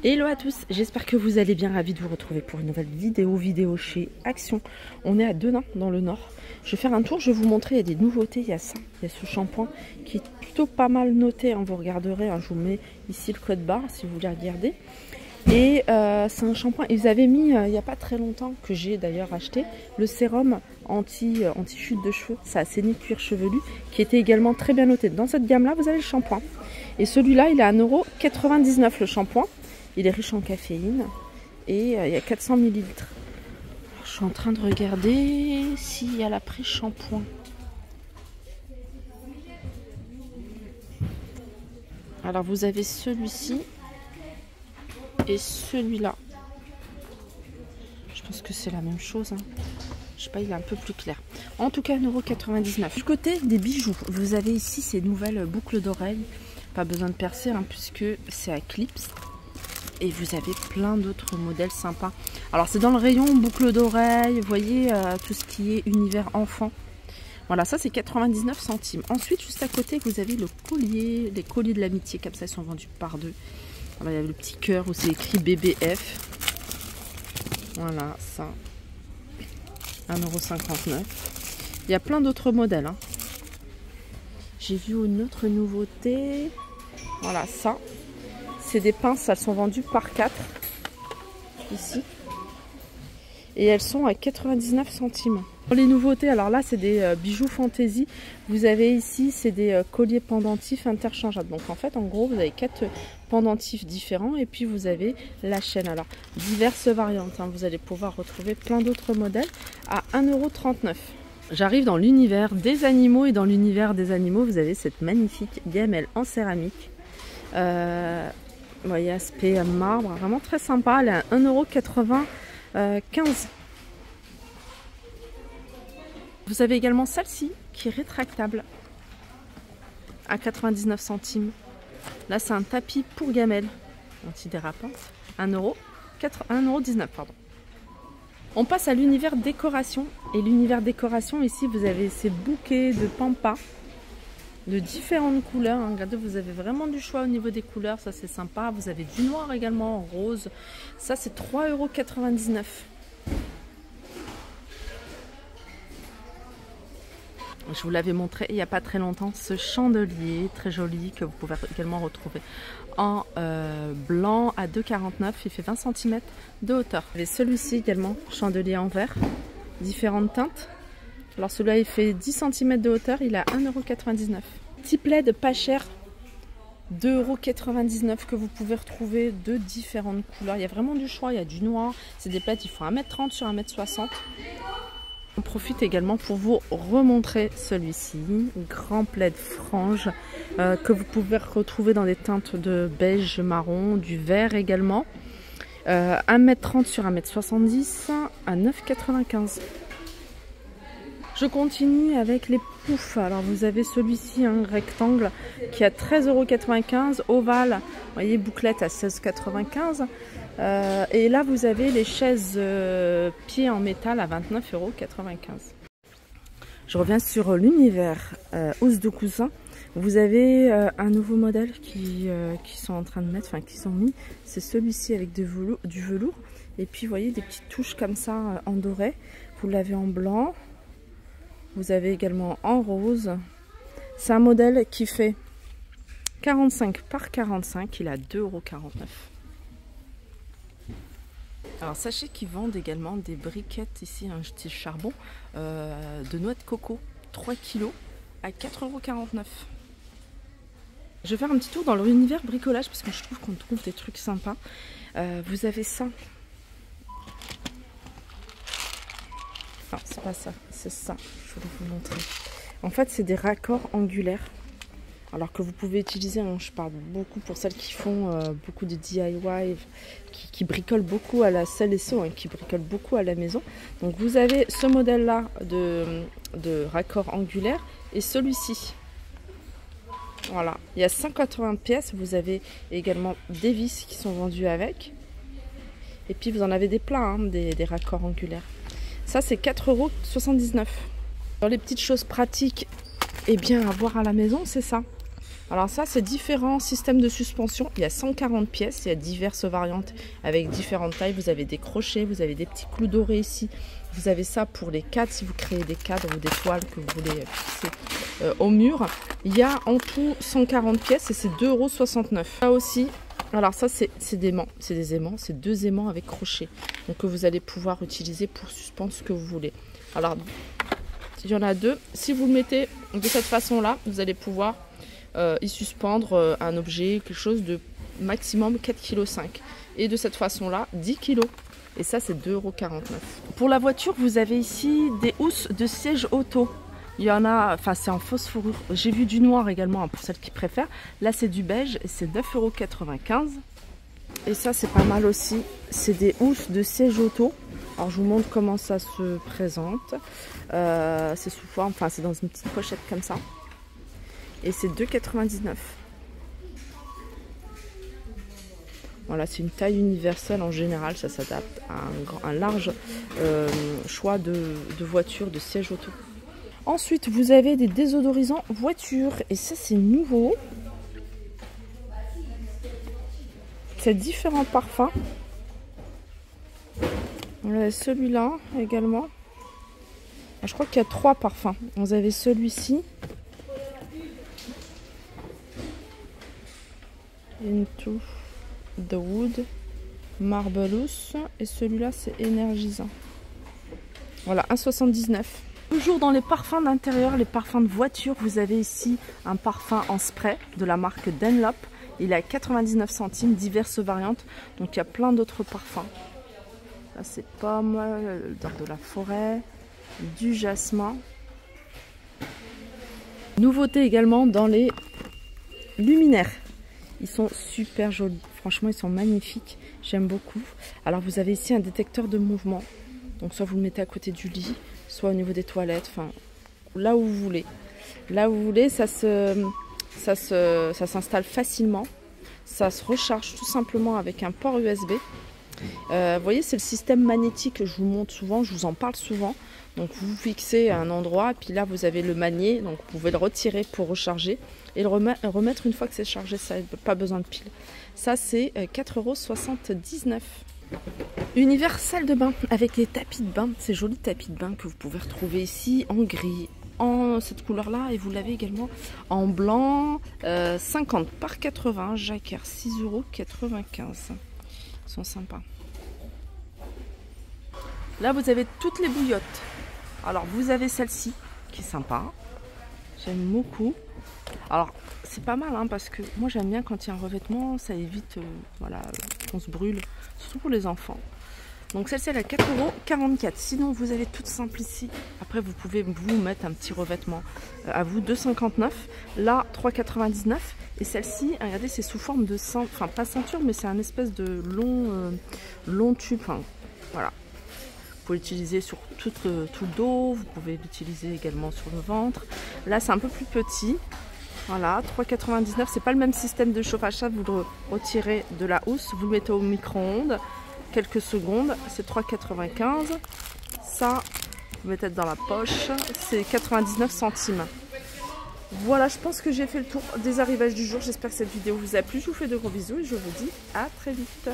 Hello à tous, j'espère que vous allez bien, ravi de vous retrouver pour une nouvelle vidéo chez Action. On est à Denain dans le nord. Je vais faire un tour, je vais vous montrer, il y a des nouveautés, il y a ça, il y a ce shampoing qui est plutôt pas mal noté, hein, vous regarderez, hein, je vous mets ici le code barre si vous voulez regarder. Et c'est un shampoing, ils avaient mis il n'y a pas très longtemps, que j'ai d'ailleurs acheté, le sérum anti-chute de cheveux, ça a saigné cuir chevelu, qui était également très bien noté. Dans cette gamme là vous avez le shampoing. Et celui-là il est à 1,99 € le shampoing. Il est riche en caféine et il y a 400 ml. Je suis en train de regarder s'il y a l'après-shampoing. Alors vous avez celui-ci et celui-là. Je pense que c'est la même chose, hein. Je sais pas, il est un peu plus clair. En tout cas, 1,99 €. Du côté des bijoux, vous avez ici ces nouvelles boucles d'oreilles. Pas besoin de percer, hein, puisque c'est à clips. Et vous avez plein d'autres modèles sympas. Alors c'est dans le rayon boucle d'oreille, vous voyez tout ce qui est univers enfant. Voilà, ça c'est 99 centimes. Ensuite, juste à côté, vous avez le collier, les colliers de l'amitié, comme ça ils sont vendus par deux. Alors, il y a le petit cœur où c'est écrit BBF. Voilà, ça. 1,59 €. Il y a plein d'autres modèles, hein. J'ai vu une autre nouveauté. Voilà, ça. C'est des pinces, elles sont vendues par 4 ici et elles sont à 99 centimes. Pour les nouveautés, alors là c'est des bijoux fantaisie. Vous avez ici c'est des colliers pendentifs interchangeables. Donc en fait en gros vous avez 4 pendentifs différents et puis vous avez la chaîne. Alors diverses variantes, hein. Vous allez pouvoir retrouver plein d'autres modèles à 1,39 €. J'arrive dans l'univers des animaux et dans l'univers des animaux vous avez cette magnifique gamelle en céramique. Vous voyez, aspect marbre, vraiment très sympa. Elle est à 1,95 €. Vous avez également celle-ci qui est rétractable à 99 centimes. Là, c'est un tapis pour gamelle antidérapante. 1,19 €. On passe à l'univers décoration. Et l'univers décoration, ici, vous avez ces bouquets de pampas de différentes couleurs, hein. Regardez, vous avez vraiment du choix au niveau des couleurs, ça c'est sympa. Vous avez du noir également, en rose, ça c'est 3,99 €. Je vous l'avais montré il n'y a pas très longtemps, ce chandelier très joli que vous pouvez également retrouver en blanc à 2,49 €. Il fait 20 cm de hauteur. Vous avez celui-ci également, chandelier en verre, différentes teintes. Alors celui-là il fait 10 cm de hauteur, il est à 1,99 €. Petit plaid pas cher, 2,99 € que vous pouvez retrouver de différentes couleurs. Il y a vraiment du choix, il y a du noir. C'est des plaids, il faut 1,30 m sur 1,60 m. On profite également pour vous remontrer celui-ci, grand plaid frange que vous pouvez retrouver dans des teintes de beige, marron, du vert également. 1,30 m sur 1,70 m à 9,95 €. Je continue avec les poufs. Alors vous avez celui-ci, un rectangle qui a 13,95 €, ovale, vous voyez, bouclette à 16,95 €. Et là vous avez les chaises pieds en métal à 29,95 €. Je reviens sur l'univers housse de coussin. Vous avez un nouveau modèle qui sont en train de mettre, enfin qu'ils ont mis. C'est celui-ci avec du velours. Et puis vous voyez des petites touches comme ça en doré. Vous l'avez en blanc. Vous avez également en rose. C'est un modèle qui fait 45 par 45. Il est à 2,49 €. Alors sachez qu'ils vendent également des briquettes ici, un style charbon, de noix de coco. 3 kg à 4,49 €. Je vais faire un petit tour dans l'univers bricolage parce que je trouve qu'on trouve des trucs sympas. Vous avez ça. Enfin, c'est pas ça, c'est ça. Je vais vous montrer. En fait, c'est des raccords angulaires. Alors que vous pouvez utiliser, hein, je parle beaucoup pour celles qui font beaucoup de DIY, qui bricolent beaucoup à la selle et seau, hein, qui bricolent beaucoup à la maison. Donc vous avez ce modèle-là de raccord angulaire et celui-ci. Voilà, il y a 180 pièces. Vous avez également des vis qui sont vendues avec. Et puis vous en avez des pleins, hein, des raccords angulaires. Ça c'est 4,79 €. Dans les petites choses pratiques et bien à voir à la maison, c'est ça. Alors ça, c'est différents systèmes de suspension. Il y a 140 pièces, il y a diverses variantes avec différentes tailles. Vous avez des crochets, vous avez des petits clous dorés ici. Vous avez ça pour les cadres, si vous créez des cadres ou des toiles que vous voulez fixer au mur. Il y a en tout 140 pièces et c'est 2,69 €. Là aussi, alors ça c'est des aimants, c'est 2 aimants avec crochet. Donc que vous allez pouvoir utiliser pour suspendre ce que vous voulez. Alors, il y en a 2. Si vous le mettez de cette façon-là, vous allez pouvoir y suspendre un objet, quelque chose de maximum 4,5 kg. Et de cette façon-là, 10 kg. Et ça, c'est 2,49 €. Pour la voiture, vous avez ici des housses de siège auto. Il y en a, enfin c'est en fausse fourrure. J'ai vu du noir également pour celles qui préfèrent. Là, c'est du beige et c'est 9,95 €. Et ça, c'est pas mal aussi. C'est des housses de siège auto. Alors, je vous montre comment ça se présente. C'est sous forme, enfin c'est dans une petite pochette comme ça. Et c'est 2,99 €. Voilà, c'est une taille universelle en général, ça s'adapte à un large choix de voitures, de sièges auto. Ensuite, vous avez des désodorisants voiture et ça c'est nouveau. C'est différents parfums. Voilà, celui-là également. Je crois qu'il y a 3 parfums. Vous avez celui-ci. Into the Wood, Marvelous, et celui-là c'est énergisant. Voilà, 1,79 €. Toujours dans les parfums d'intérieur, les parfums de voiture, vous avez ici un parfum en spray de la marque Dunlop. Il est à 99 centimes, diverses variantes. Donc il y a plein d'autres parfums. Là c'est pomme, l'odeur de la forêt, du jasmin. Nouveauté également dans les luminaires. Ils sont super jolis. Franchement, ils sont magnifiques. J'aime beaucoup. Alors, vous avez ici un détecteur de mouvement. Donc, soit vous le mettez à côté du lit, soit au niveau des toilettes. Enfin, là où vous voulez. Là où vous voulez, ça s'installe facilement. Ça se recharge tout simplement avec un port USB. Vous voyez, c'est le système magnétique que je vous montre souvent. Je vous en parle souvent. Donc, vous fixez à un endroit. Et puis là, vous avez le magné. Donc, vous pouvez le retirer pour recharger. Et le remettre une fois que c'est chargé, ça n'a pas besoin de pile. Ça, c'est 4,79 €. Univers salle de bain avec les tapis de bain. Ces jolis tapis de bain que vous pouvez retrouver ici en gris, en cette couleur-là. Et vous l'avez également en blanc, 50 par 80, jacquard, 6,95 €. Ils sont sympas. Là, vous avez toutes les bouillottes. Alors, vous avez celle-ci qui est sympa. J'aime beaucoup. Alors, c'est pas mal hein, parce que moi j'aime bien quand il y a un revêtement, ça évite voilà, qu'on se brûle, surtout pour les enfants. Donc celle-ci elle est à 4,44 €. Sinon vous avez toute simple ici. Après vous pouvez vous mettre un petit revêtement à vous, 2,59 €. Là 3,99 €. Et celle-ci, regardez, c'est sous forme de ceinture, enfin pas ceinture, mais c'est un espèce de long tube. Enfin, voilà. Vous pouvez l'utiliser sur tout le dos, vous pouvez l'utiliser également sur le ventre. Là c'est un peu plus petit. Voilà, 3,99 €. C'est pas le même système de chauffage. Ça, vous le retirez de la housse, vous le mettez au micro-ondes, quelques secondes. C'est 3,95 €. Ça, vous mettez dans la poche. C'est 99 centimes. Voilà, je pense que j'ai fait le tour des arrivages du jour. J'espère que cette vidéo vous a plu. Je vous fais de gros bisous et je vous dis à très vite.